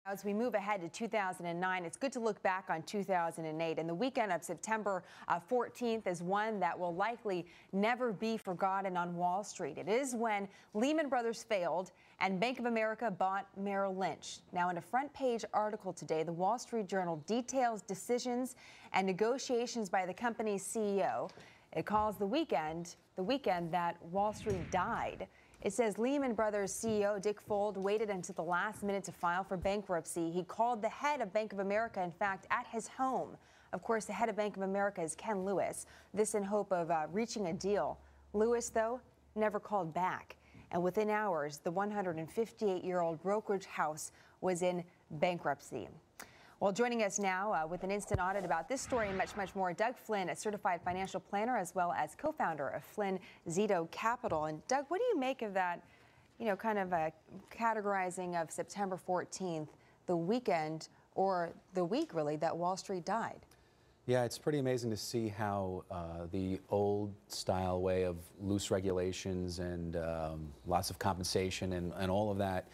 As we move ahead to 2009, it's good to look back on 2008. And the weekend of September 14th is one that will likely never be forgotten on Wall Street. It is when Lehman Brothers failed and Bank of America bought Merrill Lynch. Now, in a front page article today, the Wall Street Journal details decisions and negotiations by the company's CEO. It calls the weekend that Wall Street died. It says Lehman Brothers CEO Dick Fuld waited until the last minute to file for bankruptcy. He called the head of Bank of America, in fact, at his home. Of course, the head of Bank of America is Ken Lewis, this in hope of reaching a deal. Lewis, though, never called back. And within hours, the 158-year-old brokerage house was in bankruptcy. Well, joining us now with an instant audit about this story and much, much more, Doug Flynn, a certified financial planner, as well as co-founder of Flynn Zito Capital. And Doug, what do you make of that, kind of a categorizing of September 14th, the weekend or the week, really, that Wall Street died? Yeah, it's pretty amazing to see how the old style way of loose regulations and lots of compensation and all of that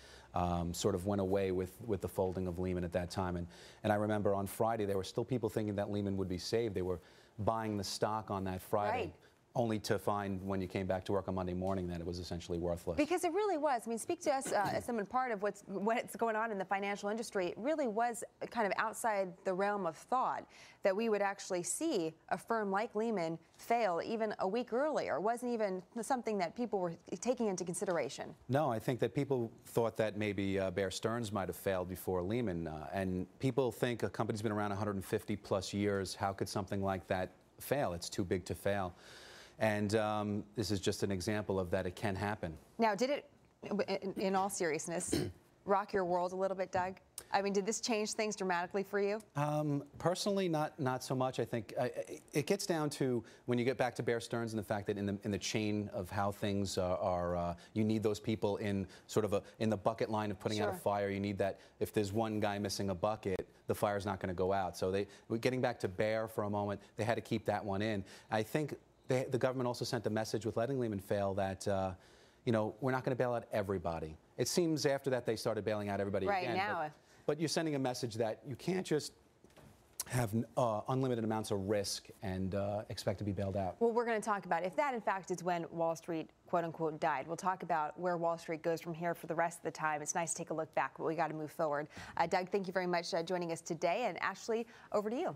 sort of went away with the folding of Lehman at that time. And I remember on Friday there were still people thinking that Lehman would be saved. They were buying the stock on that Friday. Right. Only to find when you came back to work on Monday morning that it was essentially worthless. Because it really was. I mean, speak to us as someone part of what's going on in the financial industry. It really was kind of outside the realm of thought that we would actually see a firm like Lehman fail even a week earlier. It wasn't even something that people were taking into consideration. No, I think that people thought that maybe Bear Stearns might have failed before Lehman. And people think a company's been around 150 plus years. How could something like that fail? It's too big to fail. And this is just an example of that it can happen. Now, did it, in all seriousness, rock your world a little bit, Doug? I mean, did this change things dramatically for you? Personally, not so much. I think it gets down to when you get back to Bear Stearns and the fact that in the chain of how things are, you need those people in sort of in the bucket line of putting out a fire. You need that if there's one guy missing a bucket, the fire's not going to go out. So getting back to Bear for a moment, they had to keep that one in. I think the government also sent a message with letting Lehman fail that, we're not going to bail out everybody. It seems after that they started bailing out everybody right again. Now. But you're sending a message that you can't just have unlimited amounts of risk and expect to be bailed out. Well, we're going to talk about if that, in fact, is when Wall Street, quote unquote, died. We'll talk about where Wall Street goes from here for the rest of the time. It's nice to take a look back, but we got to move forward. Doug, thank you very much for joining us today. And Ashley, over to you.